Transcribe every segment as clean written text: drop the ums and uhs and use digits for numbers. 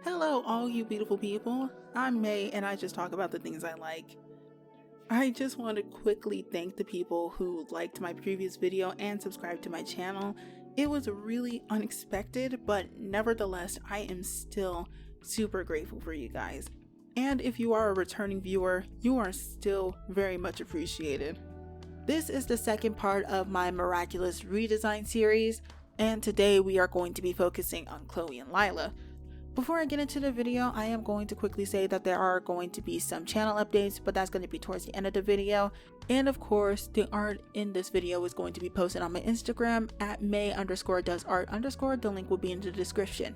Hello, all you beautiful people. I'm May, and I just talk about the things I like. I just want to quickly thank the people who liked my previous video and subscribed to my channel. It was really unexpected, but nevertheless, I am still super grateful for you guys. And if you are a returning viewer, you are still very much appreciated. This is the second part of my Miraculous Redesign series, and today we are going to be focusing on Chloe and Lila. Before I get into the video, I am going to quickly say that there are going to be some channel updates, but that's going to be towards the end of the video. And of course, the art in this video is going to be posted on my Instagram at May_doesart_. The link will be in the description.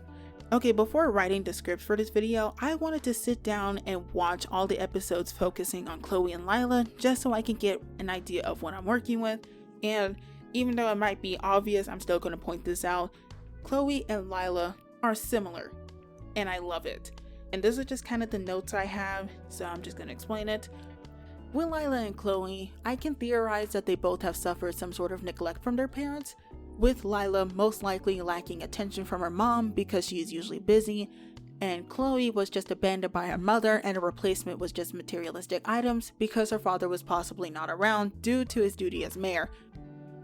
Okay, before writing the script for this video, I wanted to sit down and watch all the episodes focusing on Chloe and Lila, just so I can get an idea of what I'm working with. And even though it might be obvious, I'm still going to point this out. Chloe and Lila are similar, and I love it. And this is just kind of the notes I have, so I'm just going to explain it. With Lila and Chloe, I can theorize that they both have suffered some sort of neglect from their parents, with Lila most likely lacking attention from her mom because she is usually busy, and Chloe was just abandoned by her mother and a replacement was just materialistic items because her father was possibly not around due to his duty as mayor.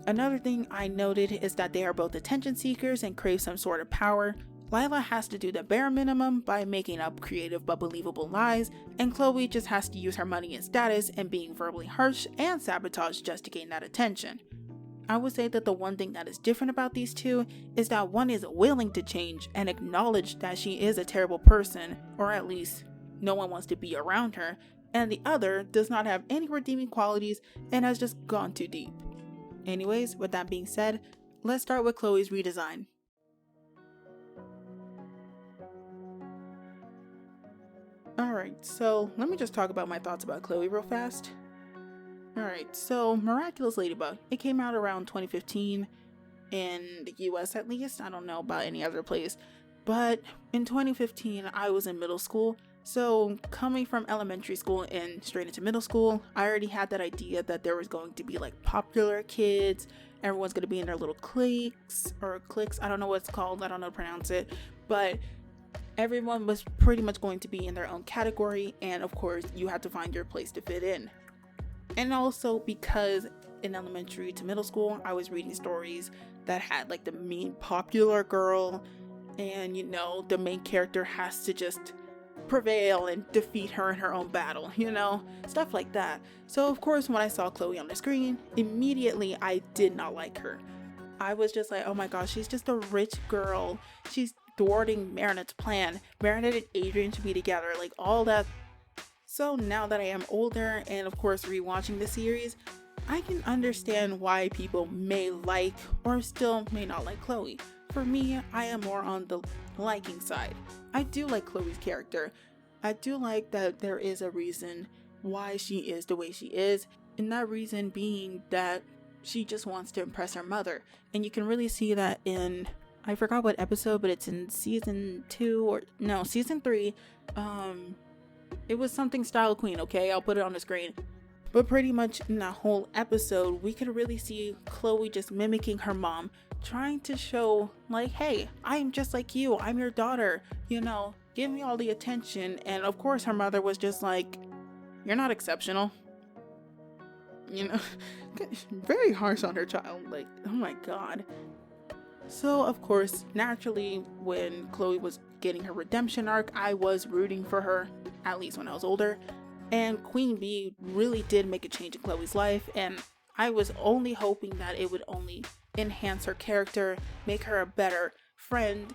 Another thing I noted is that they are both attention seekers and crave some sort of power. Lila has to do the bare minimum by making up creative but believable lies, and Chloe just has to use her money and status and being verbally harsh and sabotage just to gain that attention. I would say that the one thing that is different about these two is that one is willing to change and acknowledge that she is a terrible person, or at least no one wants to be around her, and the other does not have any redeeming qualities and has just gone too deep. Anyways, with that being said, let's start with Chloe's redesign. Alright, so let me just talk about my thoughts about Chloe real fast. Alright, so Miraculous Ladybug. It came out around 2015 in the US at least. I don't know about any other place. But in 2015, I was in middle school. So coming from elementary school and straight into middle school, I already had that idea that there was going to be like popular kids. Everyone's going to be in their little cliques or cliques. I don't know what it's called. I don't know how to pronounce it. But everyone was pretty much going to be in their own category, and of course you had to find your place to fit in. And also because in elementary to middle school I was reading stories that had like the mean popular girl, and you know, the main character has to just prevail and defeat her in her own battle, you know, stuff like that. So of course when I saw Chloe on the screen, immediately I did not like her. I was just like, oh my gosh, she's just a rich girl, she's thwarting Marinette's plan. Marinette and Adrian should be together, like all that. So now that I am older and of course rewatching the series, I can understand why people may like or still may not like Chloe. For me, I am more on the liking side. I do like Chloe's character. I do like that there is a reason why she is the way she is, and that reason being that she just wants to impress her mother. And you can really see that in, I forgot what episode, but it's in season 3. It was something Style Queen, okay? I'll put it on the screen. But pretty much in that whole episode, we could really see Chloe just mimicking her mom, trying to show like, hey, I'm just like you, I'm your daughter, you know, give me all the attention. And of course her mother was just like, you're not exceptional. You know, very harsh on her child, like, oh my god. So of course, naturally, when Chloe was getting her redemption arc, I was rooting for her, at least when I was older. And Queen Bee really did make a change in Chloe's life, and I was only hoping that it would only enhance her character, make her a better friend,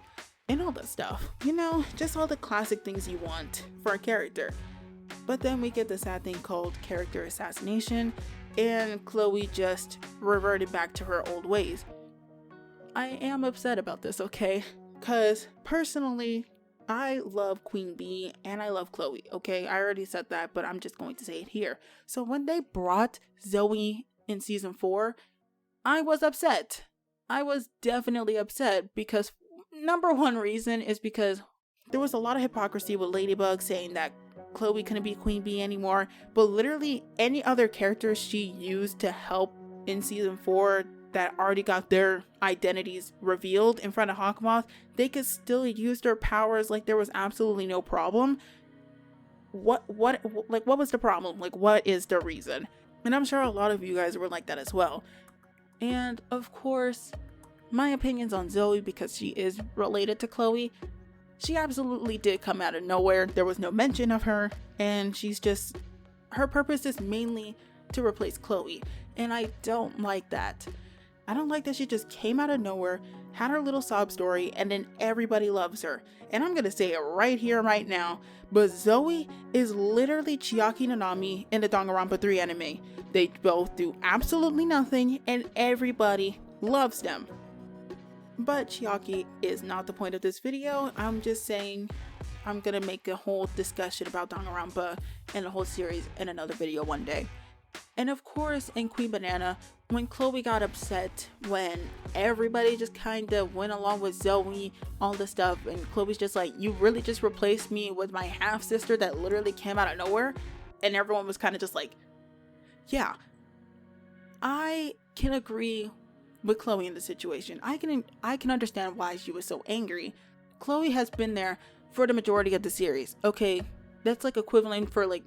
and all that stuff. You know, just all the classic things you want for a character. But then we get the sad thing called character assassination, and Chloe just reverted back to her old ways. I am upset about this, okay? Because personally, I love Queen Bee and I love Chloe, okay? I already said that, but I'm just going to say it here. So when they brought Zoe in season 4, I was upset. I was definitely upset because number one reason is because there was a lot of hypocrisy with Ladybug saying that Chloe couldn't be Queen Bee anymore, but literally any other characters she used to help in season 4 that already got their identities revealed in front of Hawkmoth, they could still use their powers like there was absolutely no problem. What was the problem? Like, what is the reason? And I'm sure a lot of you guys were like that as well. And of course, my opinions on Zoe, because she is related to Chloe, she absolutely did come out of nowhere. There was no mention of her, and her purpose is mainly to replace Chloe, and I don't like that. I don't like that she just came out of nowhere, had her little sob story, and then everybody loves her. And I'm gonna say it right here, right now, but Zoe is literally Chiaki Nanami in the Danganronpa 3 anime. They both do absolutely nothing, and everybody loves them. But Chiaki is not the point of this video. I'm just saying I'm gonna make a whole discussion about Danganronpa and the whole series in another video one day. And of course, in Queen Banana, when Chloe got upset, when everybody just kind of went along with Zoe, all this stuff, and Chloe's just like, you really just replaced me with my half-sister that literally came out of nowhere? And everyone was kind of just like, yeah. I can agree with Chloe in the situation. I can understand why she was so angry. Chloe has been there for the majority of the series. Okay, that's like equivalent for like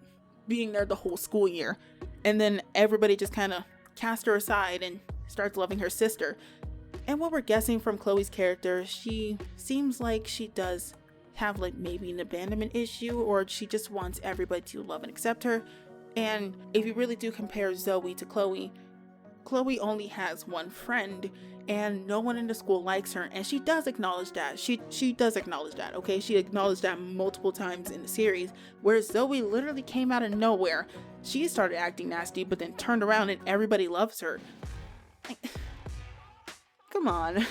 being there the whole school year. And then everybody just kind of cast her aside and starts loving her sister. And what we're guessing from Chloe's character, she seems like she does have like maybe an abandonment issue, or she just wants everybody to love and accept her. And if you really do compare Zoe to Chloe, Chloe only has one friend and no one in the school likes her, and she does acknowledge that. She does acknowledge that, okay? She acknowledged that multiple times in the series, where Zoe literally came out of nowhere. She started acting nasty, but then turned around and everybody loves her. Come on.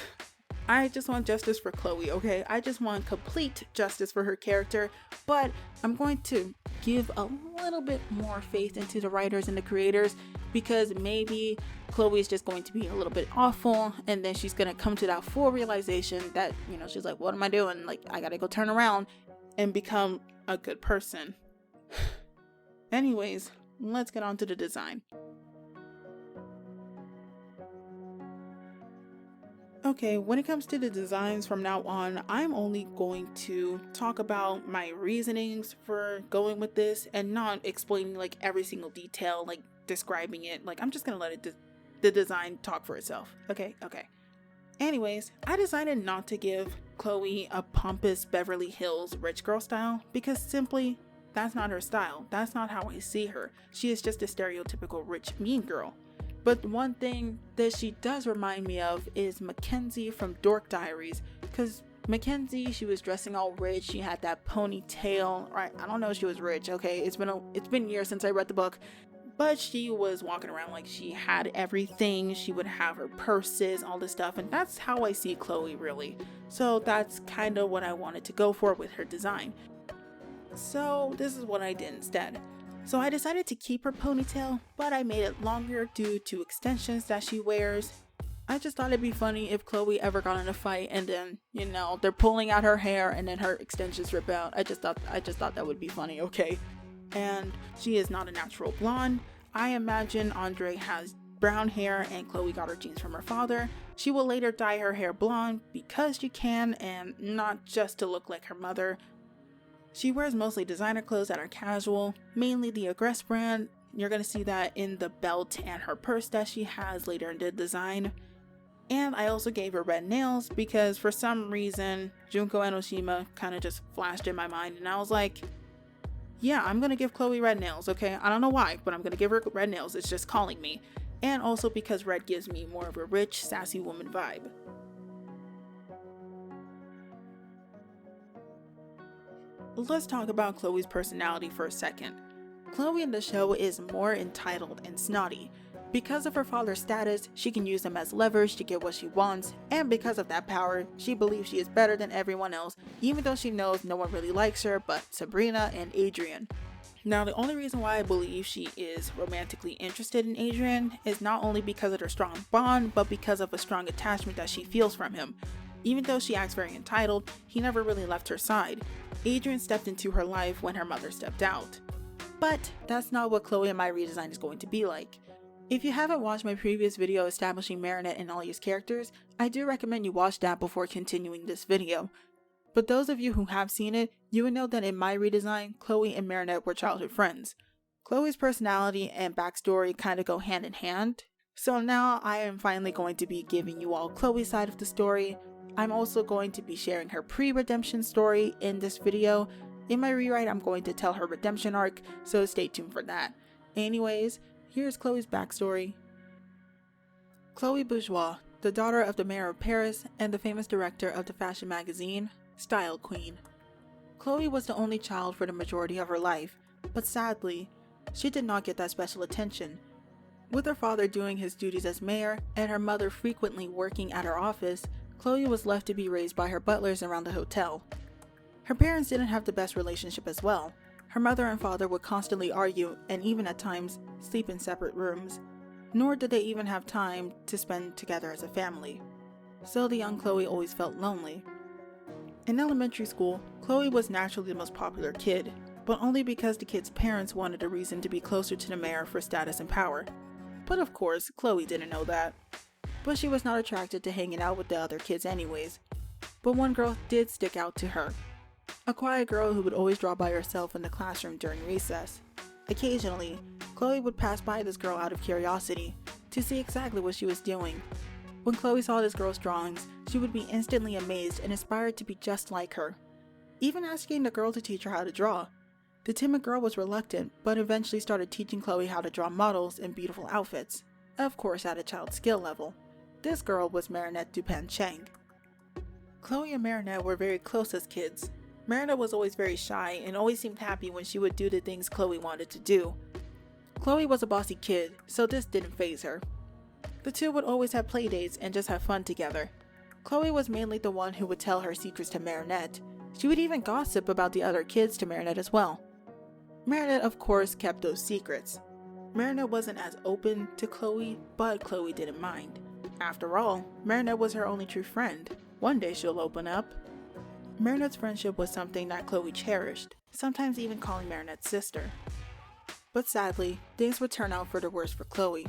I just want justice for Chloe, okay? I just want complete justice for her character, but I'm going to give a little bit more faith into the writers and the creators, because maybe Chloe is just going to be a little bit awful, and then she's gonna come to that full realization that, you know, she's like, what am I doing? Like, I gotta go turn around and become a good person. Anyways, let's get on to the design. Okay, when it comes to the designs from now on, I'm only going to talk about my reasonings for going with this and not explaining like every single detail, like describing it. Like, I'm just gonna let the design talk for itself. Okay. Anyways, I decided not to give Chloe a pompous Beverly Hills rich girl style, because simply that's not her style. That's not how I see her. She is just a stereotypical rich mean girl. But one thing that she does remind me of is Mackenzie from Dork Diaries, because Mackenzie, she was dressing all rich. She had that ponytail, right? I don't know if she was rich, okay? It's been years since I read the book, but she was walking around like she had everything. She would have her purses, all this stuff, and that's how I see Chloe, really. So that's kind of what I wanted to go for with her design. So this is what I did instead. So I decided to keep her ponytail, but I made it longer due to extensions that she wears. I just thought it'd be funny if Chloe ever got in a fight and then, you know, they're pulling out her hair and then her extensions rip out. I just thought that would be funny, okay? And she is not a natural blonde. I imagine Andre has brown hair and Chloe got her genes from her father. She will later dye her hair blonde because she can, and not just to look like her mother. She wears mostly designer clothes that are casual, mainly the Aggress brand. You're going to see that in the belt and her purse that she has later in the design. And I also gave her red nails because for some reason Junko Enoshima kind of just flashed in my mind, and I was like, yeah, I'm going to give Chloe red nails, okay? I don't know why, but I'm going to give her red nails. It's just calling me. And also because red gives me more of a rich, sassy woman vibe. Let's talk about Chloe's personality for a second. Chloe in the show is more entitled and snotty. Because of her father's status, she can use them as leverage to get what she wants, and because of that power, she believes she is better than everyone else, even though she knows no one really likes her but Sabrina and Adrian. Now, the only reason why I believe she is romantically interested in Adrian is not only because of their strong bond, but because of a strong attachment that she feels from him. Even though she acts very entitled, he never really left her side. Adrian stepped into her life when her mother stepped out. But that's not what Chloe in my redesign is going to be like. If you haven't watched my previous video establishing Marinette and all his characters, I do recommend you watch that before continuing this video. But those of you who have seen it, you would know that in my redesign, Chloe and Marinette were childhood friends. Chloe's personality and backstory kind of go hand in hand. So now I am finally going to be giving you all Chloe's side of the story. I'm also going to be sharing her pre-redemption story in this video. In my rewrite, I'm going to tell her redemption arc, so stay tuned for that. Anyways, here's Chloe's backstory. Chloe Bourgeois, the daughter of the mayor of Paris and the famous director of the fashion magazine, Style Queen. Chloe was the only child for the majority of her life, but sadly, she did not get that special attention. With her father doing his duties as mayor and her mother frequently working at her office, Chloe was left to be raised by her butlers around the hotel. Her parents didn't have the best relationship as well. Her mother and father would constantly argue and even at times sleep in separate rooms, nor did they even have time to spend together as a family. So the young Chloe always felt lonely. In elementary school, Chloe was naturally the most popular kid, but only because the kid's parents wanted a reason to be closer to the mayor for status and power. But of course, Chloe didn't know that. But she was not attracted to hanging out with the other kids anyways. But one girl did stick out to her. A quiet girl who would always draw by herself in the classroom during recess. Occasionally, Chloe would pass by this girl out of curiosity to see exactly what she was doing. When Chloe saw this girl's drawings, she would be instantly amazed and inspired to be just like her, even asking the girl to teach her how to draw. The timid girl was reluctant, but eventually started teaching Chloe how to draw models in beautiful outfits, of course at a child's skill level. This girl was Marinette Dupin-Cheng. Chloe and Marinette were very close as kids. Marinette was always very shy and always seemed happy when she would do the things Chloe wanted to do. Chloe was a bossy kid, so this didn't faze her. The two would always have play dates and just have fun together. Chloe was mainly the one who would tell her secrets to Marinette. She would even gossip about the other kids to Marinette as well. Marinette, of course, kept those secrets. Marinette wasn't as open to Chloe, but Chloe didn't mind. After all, Marinette was her only true friend. One day she'll open up. Marinette's friendship was something that Chloe cherished, sometimes even calling Marinette's sister. But sadly, things would turn out for the worse for Chloe.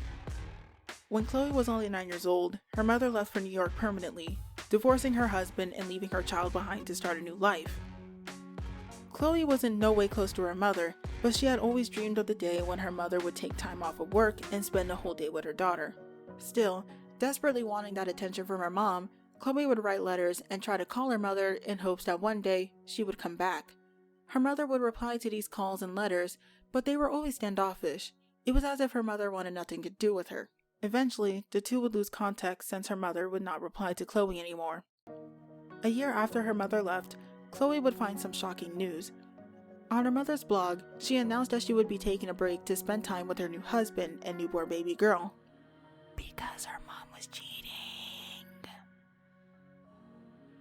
When Chloe was only 9 years old, her mother left for New York permanently, divorcing her husband and leaving her child behind to start a new life. Chloe was in no way close to her mother, but she had always dreamed of the day when her mother would take time off of work and spend the whole day with her daughter. Still, desperately wanting that attention from her mom, Chloe would write letters and try to call her mother in hopes that one day she would come back. Her mother would reply to these calls and letters, but they were always standoffish. It was as if her mother wanted nothing to do with her. Eventually, the two would lose contact since her mother would not reply to Chloe anymore. A year after her mother left, Chloe would find some shocking news. On her mother's blog, she announced that she would be taking a break to spend time with her new husband and newborn baby girl. Because her mom was cheating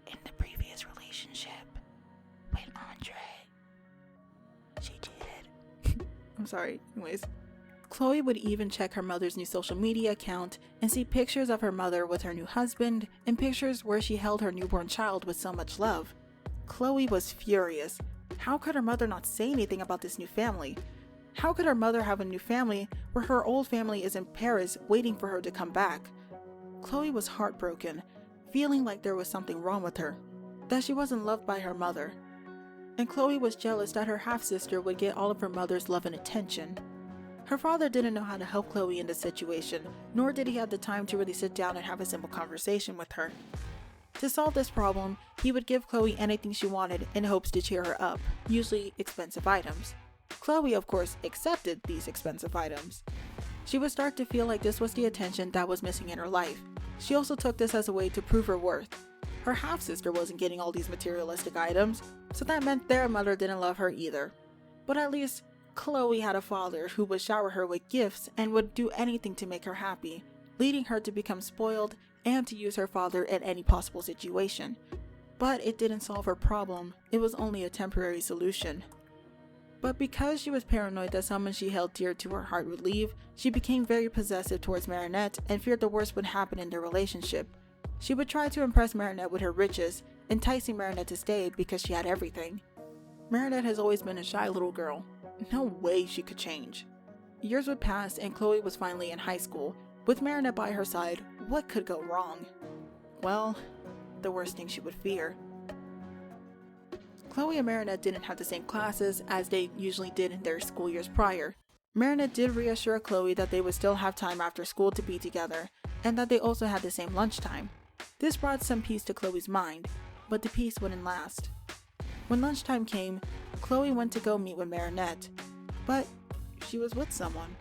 in the previous relationship with Andre. She cheated. I'm sorry. Anyways. Chloe would even check her mother's new social media account and see pictures of her mother with her new husband and pictures where she held her newborn child with so much love. Chloe was furious. How could her mother not say anything about this new family? How could her mother have a new family where her old family is in Paris waiting for her to come back? Chloe was heartbroken, feeling like there was something wrong with her, that she wasn't loved by her mother. And Chloe was jealous that her half-sister would get all of her mother's love and attention. Her father didn't know how to help Chloe in this situation, nor did he have the time to really sit down and have a simple conversation with her. To solve this problem, he would give Chloe anything she wanted in hopes to cheer her up, usually expensive items. Chloe, of course, accepted these expensive items. She would start to feel like this was the attention that was missing in her life. She also took this as a way to prove her worth. Her half-sister wasn't getting all these materialistic items, so that meant their mother didn't love her either. But at least, Chloe had a father who would shower her with gifts and would do anything to make her happy, leading her to become spoiled and to use her father in any possible situation. But it didn't solve her problem, it was only a temporary solution. But because she was paranoid that someone she held dear to her heart would leave, she became very possessive towards Marinette and feared the worst would happen in their relationship. She would try to impress Marinette with her riches, enticing Marinette to stay because she had everything. Marinette has always been a shy little girl. No way she could change. Years would pass and Chloe was finally in high school. With Marinette by her side, what could go wrong? Well, the worst thing she would fear. Chloe and Marinette didn't have the same classes as they usually did in their school years prior. Marinette did reassure Chloe that they would still have time after school to be together, and that they also had the same lunchtime. This brought some peace to Chloe's mind, but the peace wouldn't last. When lunchtime came, Chloe went to go meet with Marinette, but she was with someone.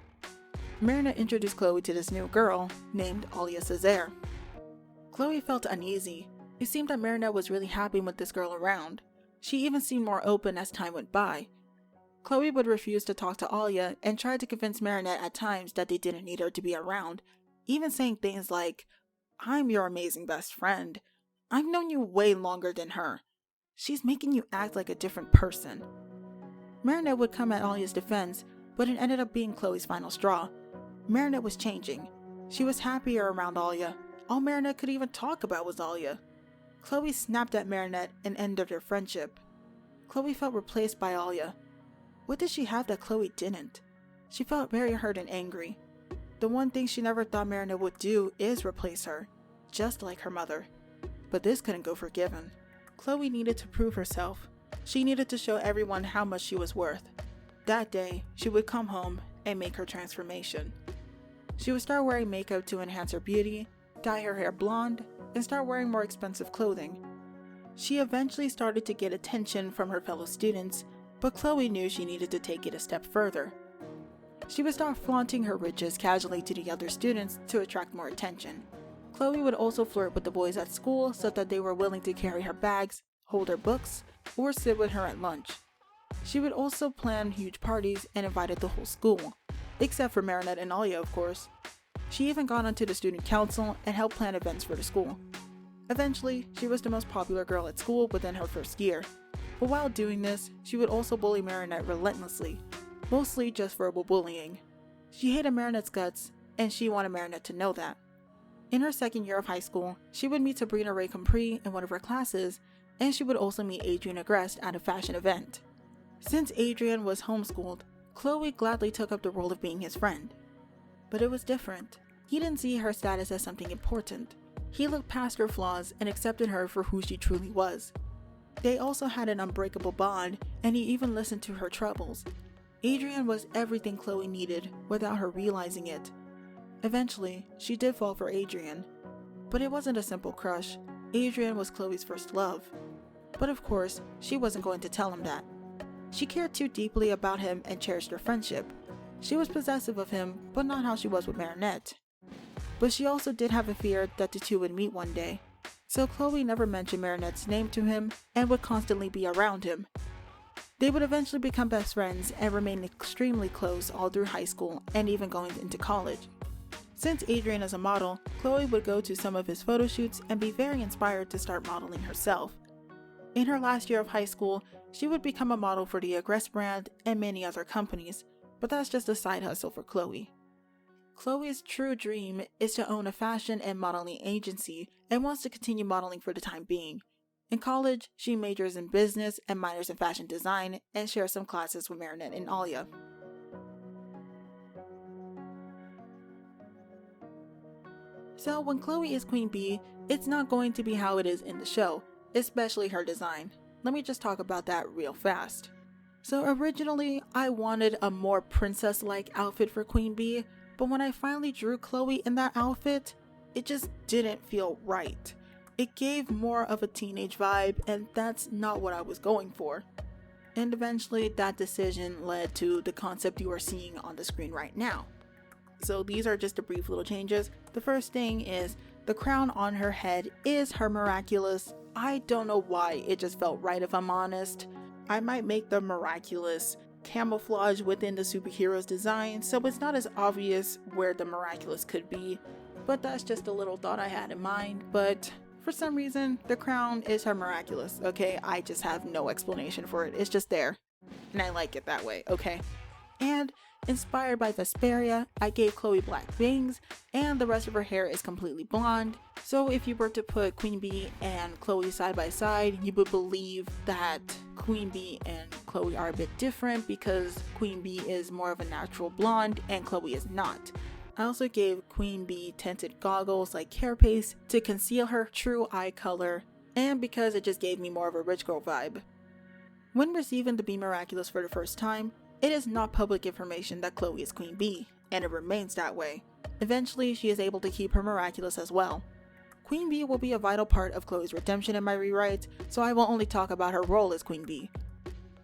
Marinette introduced Chloe to this new girl named Alia Césaire. Chloe felt uneasy. It seemed that Marinette was really happy with this girl around. She even seemed more open as time went by. Chloe would refuse to talk to Alia and tried to convince Marinette at times that they didn't need her to be around, even saying things like, "I'm your amazing best friend. I've known you way longer than her. She's making you act like a different person." Marinette would come at Alia's defense, but it ended up being Chloe's final straw. Marinette was changing. She was happier around Alia. All Marinette could even talk about was Alia. Chloe snapped at Marinette and ended their friendship. Chloe felt replaced by Alia. What did she have that Chloe didn't? She felt very hurt and angry. The one thing she never thought Marinette would do is replace her, just like her mother. But this couldn't go forgiven. Chloe needed to prove herself. She needed to show everyone how much she was worth. That day, she would come home and make her transformation. She would start wearing makeup to enhance her beauty, dye her hair blonde, and start wearing more expensive clothing. She eventually started to get attention from her fellow students, but Chloe knew she needed to take it a step further. She would start flaunting her riches casually to the other students to attract more attention. Chloe would also flirt with the boys at school so that they were willing to carry her bags, hold her books, or sit with her at lunch. She would also plan huge parties and invited the whole school, except for Marinette and Alia, of course. She even got onto the student council and helped plan events for the school. Eventually, she was the most popular girl at school within her first year. But while doing this, she would also bully Marinette relentlessly, mostly just verbal bullying. She hated Marinette's guts, and she wanted Marinette to know that. In her second year of high school, she would meet Sabrina Ray Compris in one of her classes, and she would also meet Adrien Agreste at a fashion event. Since Adrien was homeschooled, Chloe gladly took up the role of being his friend. But it was different. He didn't see her status as something important. He looked past her flaws and accepted her for who she truly was. They also had an unbreakable bond, and he even listened to her troubles. Adrien was everything Chloe needed without her realizing it. Eventually, she did fall for Adrien. But it wasn't a simple crush. Adrien was Chloe's first love. But of course, she wasn't going to tell him that. She cared too deeply about him and cherished their friendship. She was possessive of him, but not how she was with Marinette. But she also did have a fear that the two would meet one day. So Chloe never mentioned Marinette's name to him and would constantly be around him. They would eventually become best friends and remain extremely close all through high school and even going into college. Since Adrien is a model, Chloe would go to some of his photo shoots and be very inspired to start modeling herself. In her last year of high school, she would become a model for the Agreste brand and many other companies, but that's just a side hustle for Chloe. Chloe's true dream is to own a fashion and modeling agency and wants to continue modeling for the time being. In college, she majors in business and minors in fashion design and shares some classes with Marinette and Alia. So when Chloe is Queen Bee, it's not going to be how it is in the show, especially her design. Let me just talk about that real fast. So originally, I wanted a more princess-like outfit for Queen Bee, but when I finally drew Chloe in that outfit, it just didn't feel right. It gave more of a teenage vibe, and that's not what I was going for. And eventually, that decision led to the concept you are seeing on the screen right now. So these are just the brief little changes. The first thing is the crown on her head is her Miraculous. I don't know why, it just felt right if I'm honest. I might make the Miraculous camouflage within the superhero's design, so it's not as obvious where the Miraculous could be, but that's just a little thought I had in mind. But for some reason, the crown is her Miraculous, okay? I just have no explanation for it. It's just there, and I like it that way, okay? And inspired by Vesperia, I gave Chloe black bangs, and the rest of her hair is completely blonde. So if you were to put Queen Bee and Chloe side by side, you would believe that Queen Bee and Chloe are a bit different because Queen Bee is more of a natural blonde and Chloe is not. I also gave Queen Bee tinted goggles like Carapace to conceal her true eye color, and because it just gave me more of a rich girl vibe. When receiving the Be Miraculous for the first time, it is not public information that Chloe is Queen Bee, and it remains that way. Eventually, she is able to keep her Miraculous as well. Queen Bee will be a vital part of Chloe's redemption in my rewrites, so I will only talk about her role as Queen Bee.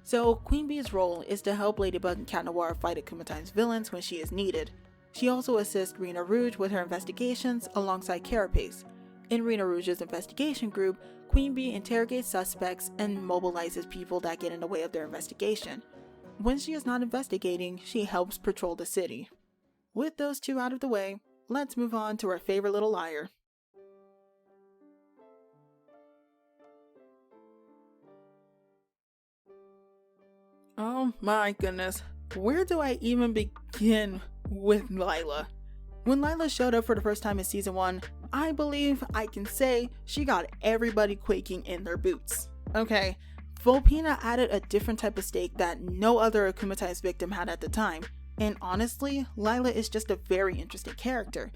So, Queen Bee's role is to help Ladybug and Cat Noir fight Akumatime's villains when she is needed. She also assists Rena Rouge with her investigations alongside Carapace. In Rena Rouge's investigation group, Queen Bee interrogates suspects and mobilizes people that get in the way of their investigation. When she is not investigating, she helps patrol the city. With those two out of the way, let's move on to our favorite little liar. Oh my goodness, where do I even begin with Lila? When Lila showed up for the first time in season 1, I believe I can say she got everybody quaking in their boots. Okay, Volpina added a different type of stake that no other Akumatime's victim had at the time, and honestly, Lila is just a very interesting character.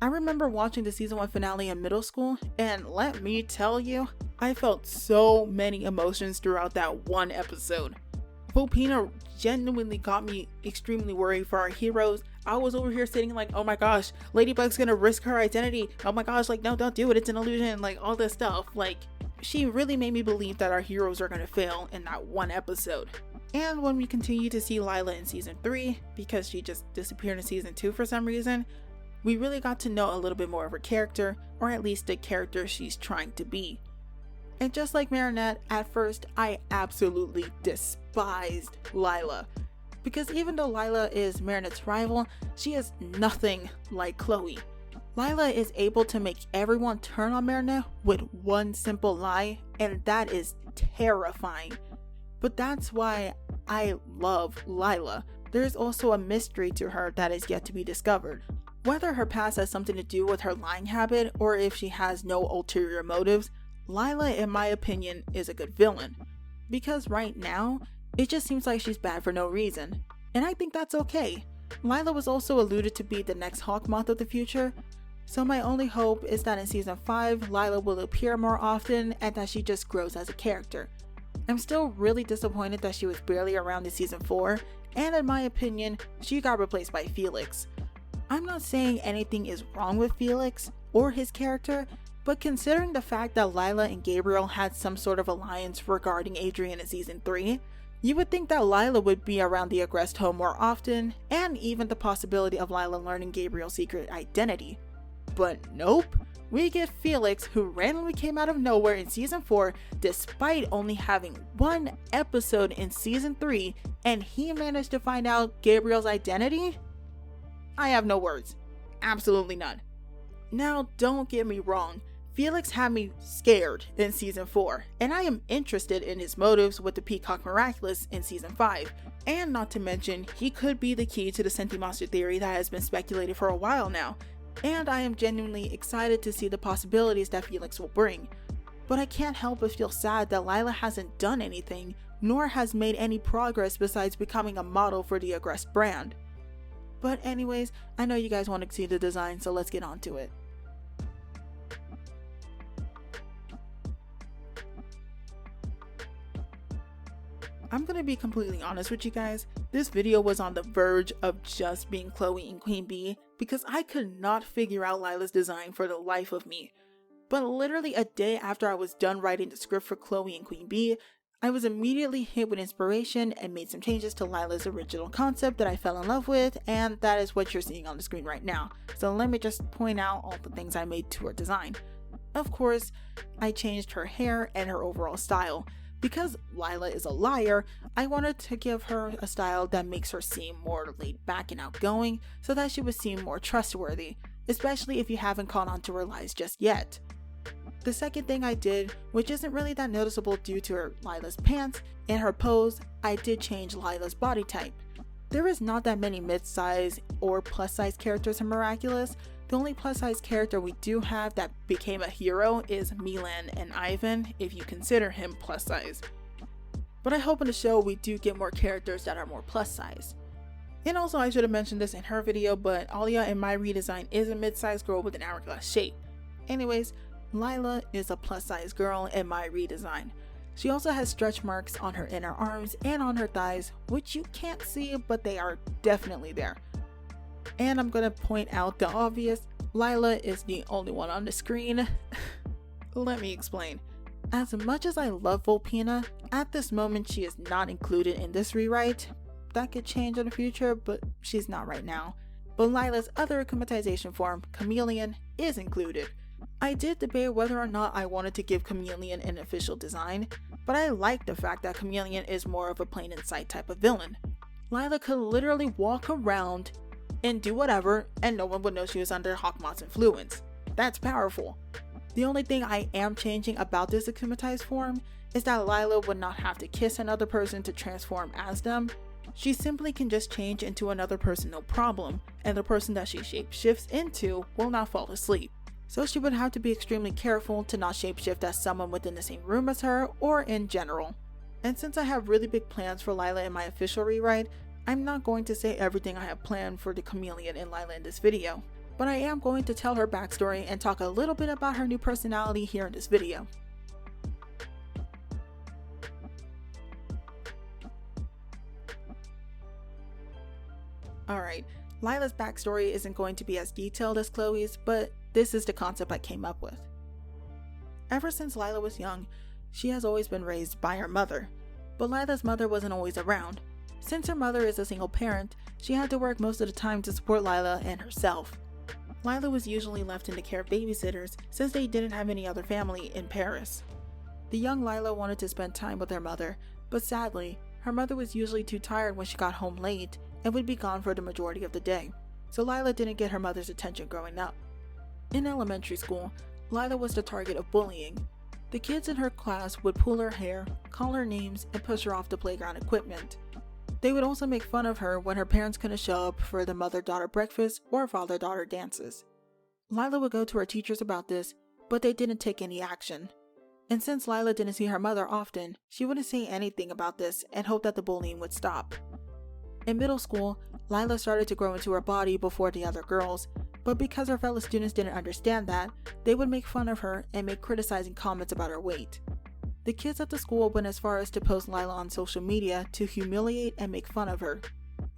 I remember watching the season 1 finale in middle school, and let me tell you, I felt so many emotions throughout that one episode. Volpina genuinely got me extremely worried for our heroes. I was over here sitting like, oh my gosh, Ladybug's gonna risk her identity. Oh my gosh, like, no, don't do it, it's an illusion, like all this stuff. Like, she really made me believe that our heroes are gonna fail in that one episode. And when we continue to see Lila in season 3, because she just disappeared in season 2 for some reason, we really got to know a little bit more of her character, or at least the character she's trying to be. And just like Marinette, at first I absolutely despised Lila. Because even though Lila is Marinette's rival, she is nothing like Chloe. Lila is able to make everyone turn on Marinette with one simple lie, and that is terrifying. But that's why I love Lila. There's also a mystery to her that is yet to be discovered. Whether her past has something to do with her lying habit, or if she has no ulterior motives, Lila, in my opinion, is a good villain. Because right now, it just seems like she's bad for no reason. And I think that's okay. Lila was also alluded to be the next Hawkmoth of the future, so my only hope is that in season 5, Lila will appear more often and that she just grows as a character. I'm still really disappointed that she was barely around in season 4, and in my opinion, she got replaced by Felix. I'm not saying anything is wrong with Felix or his character, but considering the fact that Lila and Gabriel had some sort of alliance regarding Adrian in season 3, you would think that Lila would be around the Agreste home more often, and even the possibility of Lila learning Gabriel's secret identity. But nope, we get Felix, who randomly came out of nowhere in season 4 despite only having one episode in season 3, and he managed to find out Gabriel's identity? I have no words. Absolutely none. Now, don't get me wrong, Felix had me scared in season 4, and I am interested in his motives with the Peacock Miraculous in season 5, and not to mention, he could be the key to the Senti Monster theory that has been speculated for a while now, and I am genuinely excited to see the possibilities that Felix will bring. But I can't help but feel sad that Lila hasn't done anything, nor has made any progress besides becoming a model for the Agreste brand. But anyways, I know you guys want to see the design, so let's get on to it. I'm gonna be completely honest with you guys, this video was on the verge of just being Chloe and Queen Bee because I could not figure out Lila's design for the life of me. But literally a day after I was done writing the script for Chloe and Queen Bee, I was immediately hit with inspiration and made some changes to Lila's original concept that I fell in love with, and that is what you're seeing on the screen right now. So let me just point out all the things I made to her design. Of course, I changed her hair and her overall style. Because Lila is a liar, I wanted to give her a style that makes her seem more laid back and outgoing so that she would seem more trustworthy, especially if you haven't caught on to her lies just yet. The second thing I did, which isn't really that noticeable due to Lila's pants and her pose, I did change Lila's body type. There is not that many mid-size or plus-size characters in Miraculous. The only plus-size character we do have that became a hero is Milan and Ivan, if you consider him plus-size. But I hope in the show we do get more characters that are more plus-size. And also, I should have mentioned this in her video, but Alia in My Redesign is a mid-size girl with an hourglass shape. Anyways, Lila is a plus-size girl in My Redesign. She also has stretch marks on her inner arms and on her thighs, which you can't see, but they are definitely there. And I'm gonna point out the obvious, Lila is the only one on the screen. Let me explain. As much as I love Volpina, at this moment she is not included in this rewrite. That could change in the future, but she's not right now. But Lila's other akkumatization form, Chameleon, is included. I did debate whether or not I wanted to give Chameleon an official design, but I like the fact that Chameleon is more of a plain in sight type of villain. Lila could literally walk around and do whatever and no one would know she was under Hawkmoth's influence. That's powerful. The only thing I am changing about this akkumatized form is that Lila would not have to kiss another person to transform as them. She simply can just change into another person no problem, and the person that she shapeshifts into will not fall asleep. So she would have to be extremely careful to not shapeshift as someone within the same room as her or in general. And since I have really big plans for Lila in my official rewrite, I'm not going to say everything I have planned for the Chameleon in Lila in this video, but I am going to tell her backstory and talk a little bit about her new personality here in this video. Alright, Lila's backstory isn't going to be as detailed as Chloe's, but this is the concept I came up with. Ever since Lila was young, she has always been raised by her mother, but Lila's mother wasn't always around. Since her mother is a single parent, she had to work most of the time to support Lila and herself. Lila was usually left in the care of babysitters since they didn't have any other family in Paris. The young Lila wanted to spend time with her mother, but sadly, her mother was usually too tired when she got home late and would be gone for the majority of the day, so Lila didn't get her mother's attention growing up. In elementary school, Lila was the target of bullying. The kids in her class would pull her hair, call her names, and push her off the playground equipment. They would also make fun of her when her parents couldn't show up for the mother-daughter breakfast or father-daughter dances. Lila would go to her teachers about this, but they didn't take any action. And since Lila didn't see her mother often, she wouldn't say anything about this and hoped that the bullying would stop. In middle school, Lila started to grow into her body before the other girls, but because her fellow students didn't understand that, they would make fun of her and make criticizing comments about her weight. The kids at the school went as far as to post Lila on social media to humiliate and make fun of her.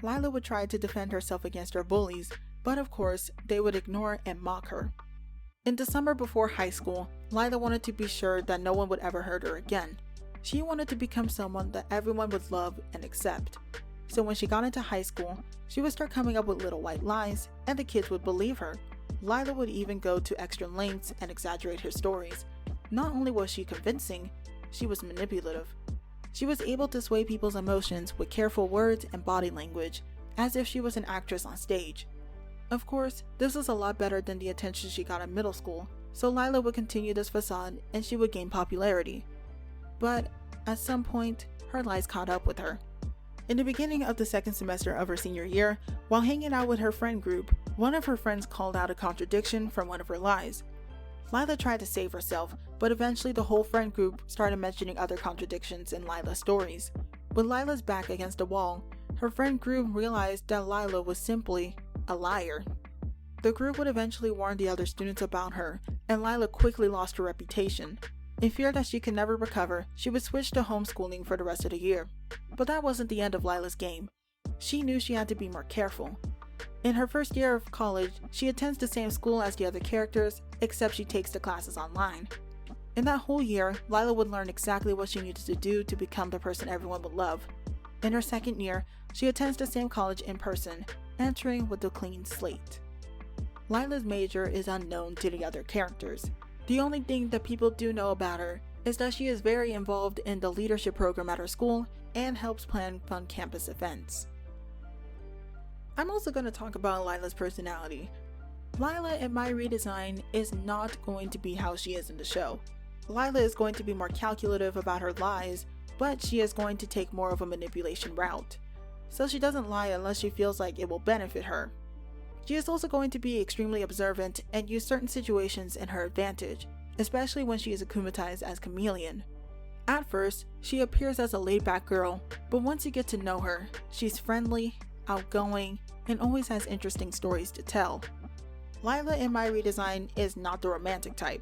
Lila would try to defend herself against her bullies, but of course, they would ignore and mock her. In the summer before high school, Lila wanted to be sure that no one would ever hurt her again. She wanted to become someone that everyone would love and accept. So when she got into high school, she would start coming up with little white lies, and the kids would believe her. Lila would even go to extra lengths and exaggerate her stories. Not only was she convincing, she was manipulative. She was able to sway people's emotions with careful words and body language, as if she was an actress on stage. Of course, this was a lot better than the attention she got in middle school, so Lila would continue this facade and she would gain popularity. But at some point, her lies caught up with her. In the beginning of the second semester of her senior year, while hanging out with her friend group, one of her friends called out a contradiction from one of her lies. Lila tried to save herself, but eventually the whole friend group started mentioning other contradictions in Lila's stories. With Lila's back against the wall, her friend group realized that Lila was simply a liar. The group would eventually warn the other students about her, and Lila quickly lost her reputation. In fear that she could never recover, she would switch to homeschooling for the rest of the year. But that wasn't the end of Lila's game. She knew she had to be more careful. In her first year of college, she attends the same school as the other characters, except she takes the classes online. In that whole year, Lila would learn exactly what she needed to do to become the person everyone would love. In her second year, she attends the same college in person, entering with a clean slate. Lila's major is unknown to the other characters. The only thing that people do know about her is that she is very involved in the leadership program at her school and helps plan fun campus events. I'm also going to talk about Lila's personality. Lila in My Redesign is not going to be how she is in the show. Lila is going to be more calculative about her lies, but she is going to take more of a manipulation route. so she doesn't lie unless she feels like it will benefit her. She is also going to be extremely observant and use certain situations in her advantage, especially when she is akumatized as Chameleon. At first, she appears as a laid-back girl, but once you get to know her, she's friendly, outgoing, and always has interesting stories to tell. Lila in my redesign is not the romantic type,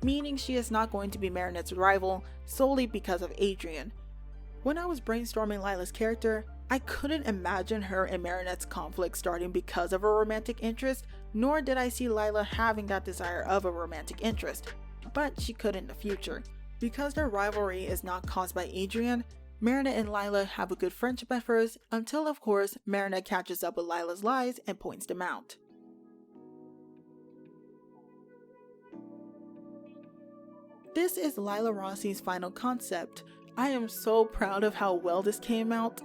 meaning she is not going to be Marinette's rival solely because of Adrien. When I was brainstorming Lila's character, I couldn't imagine her and Marinette's conflict starting because of a romantic interest, nor did I see Lila having that desire of a romantic interest, but she could in the future. Because their rivalry is not caused by Adrien, Marinette and Lila have a good friendship at first, until of course Marinette catches up with Lila's lies and points them out. This is Lila Rossi's final concept. I am so proud of how well this came out.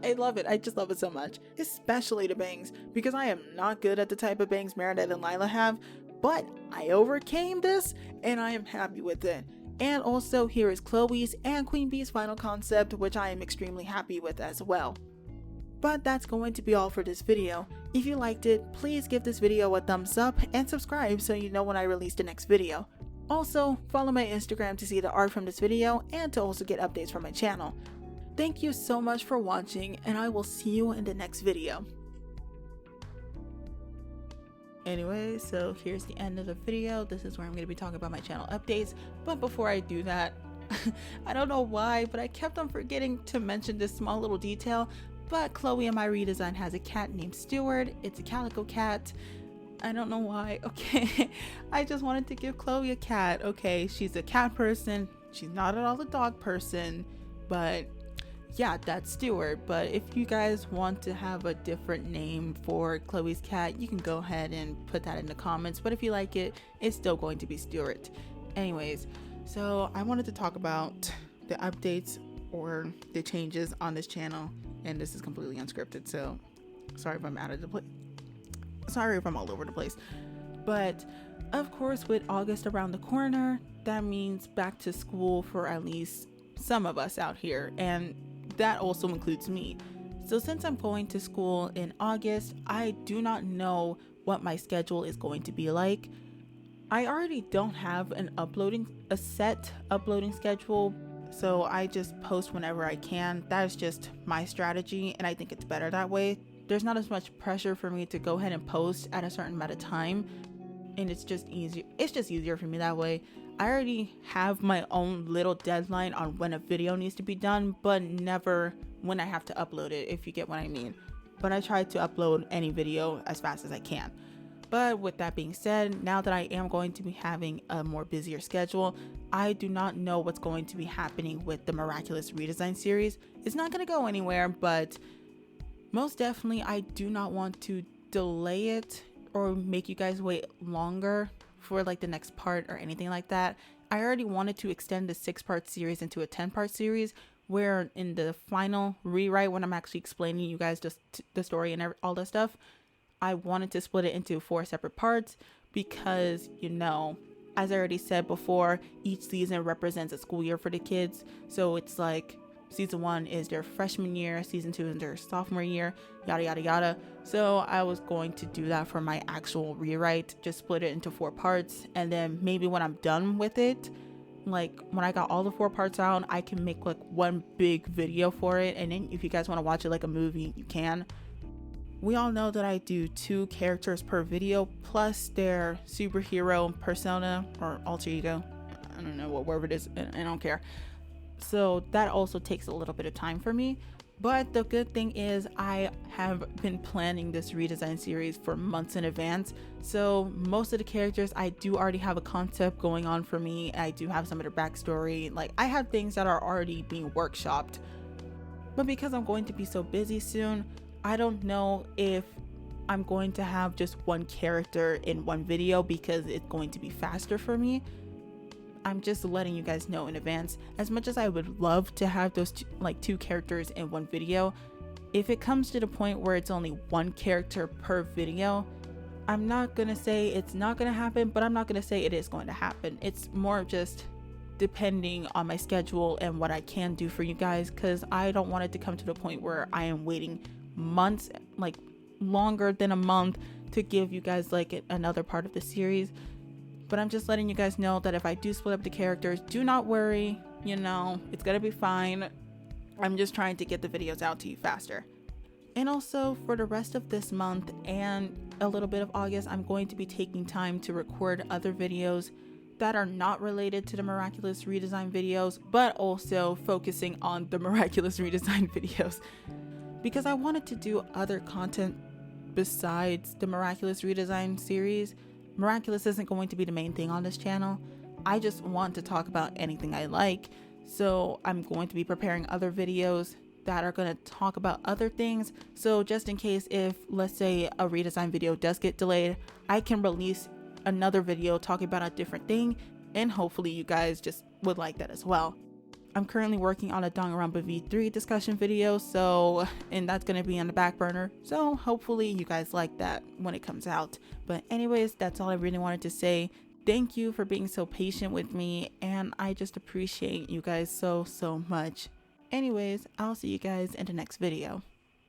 I love it. I just love it so much. Especially the bangs, because I am not good at the type of bangs Marinette and Lila have, but I overcame this and I am happy with it. And also here is Chloe's and Queen Bee's final concept, which I am extremely happy with as well. But that's going to be all for this video. If you liked it, please give this video a thumbs up and subscribe so you know when I release the next video. Also, follow my Instagram to see the art from this video and to also get updates from my channel. Thank you so much for watching, and I will see you in the next video. Anyway, so here's the end of the video. This is where I'm going to be talking about my channel updates. But before I do that, I don't know why, but I kept on forgetting to mention this small little detail. But Chloe in my redesign has a cat named Stewart. It's a calico cat. I don't know why. Okay, I just wanted to give Chloe a cat. Okay, she's a cat person. She's not at all a dog person. But yeah, that's Stewart. But if you guys want to have a different name for Chloe's cat, you can go ahead and put that in the comments. But if you like it, it's still going to be Stewart. Anyways, so I wanted to talk about the updates or the changes on this channel, and this is completely unscripted, so sorry if I'm sorry if I'm all over the place. But of course, with August around the corner, that means back to school for at least some of us out here, and that also includes me. So since I'm going to school in August, I do not know what my schedule is going to be like. I already don't have a set uploading schedule, so I just post whenever I can. That is just my strategy, and I think it's better that way. There's not as much pressure for me to go ahead and post at a certain amount of time, and it's just easier for me that way. I already have my own little deadline on when a video needs to be done, but never when I have to upload it, if you get what I mean. But I try to upload any video as fast as I can. But with that being said, now that I am going to be having a more busier schedule, I do not know what's going to be happening with the Miraculous Redesign series. It's not going to go anywhere, but most definitely I do not want to delay it or make you guys wait longer for like the next part or anything like that. I already wanted to extend the 6-part series into a 10-part series, where in the final rewrite, when I'm actually explaining you guys just the story and all that stuff, I wanted to split it into 4 separate parts because, you know, as I already said before, each season represents a school year for the kids. So it's like season 1 is their freshman year, season 2 is their sophomore year, yada yada yada. So I was going to do that for my actual rewrite, just split it into 4 parts, and then maybe when I'm done with it, like when I got all the 4 parts out, I can make like one big video for it, and then if you guys want to watch it like a movie, you can. We all know that I do 2 characters per video plus their superhero persona or alter ego. I don't know what word it is, I don't care. So that also takes a little bit of time for me. But the good thing is I have been planning this redesign series for months in advance. So most of the characters, I do already have a concept going on for me. I do have some of their backstory. Like I have things that are already being workshopped. But because I'm going to be so busy soon, I don't know if I'm going to have just one character in one video because it's going to be faster for me. I'm just letting you guys know in advance. As much as I would love to have those 2 characters in one video, if it comes to the point where it's only 1 character per video, I'm not gonna say it's not gonna happen, but I'm not gonna say it is going to happen. It's more just depending on my schedule and what I can do for you guys, because I don't want it to come to the point where I am waiting months, like longer than a month, to give you guys like another part of the series. But I'm just letting you guys know that if I do split up the characters, do not worry, you know, it's gonna be fine. I'm just trying to get the videos out to you faster. And also for the rest of this month and a little bit of August, I'm going to be taking time to record other videos that are not related to the Miraculous Redesign videos, but also focusing on the Miraculous Redesign videos, because I wanted to do other content besides the Miraculous Redesign series. Miraculous isn't going to be the main thing on this channel. I just want to talk about anything I like, so I'm going to be preparing other videos that are going to talk about other things. So just in case, if let's say a redesign video does get delayed, I can release another video talking about a different thing, and hopefully you guys just would like that as well. I'm currently working on a Danganronpa V3 discussion video, and that's going to be on the back burner, so hopefully you guys like that when it comes out. But anyways, that's all I really wanted to say. Thank you for being so patient with me, and I just appreciate you guys so much. Anyways, I'll see you guys in the next video.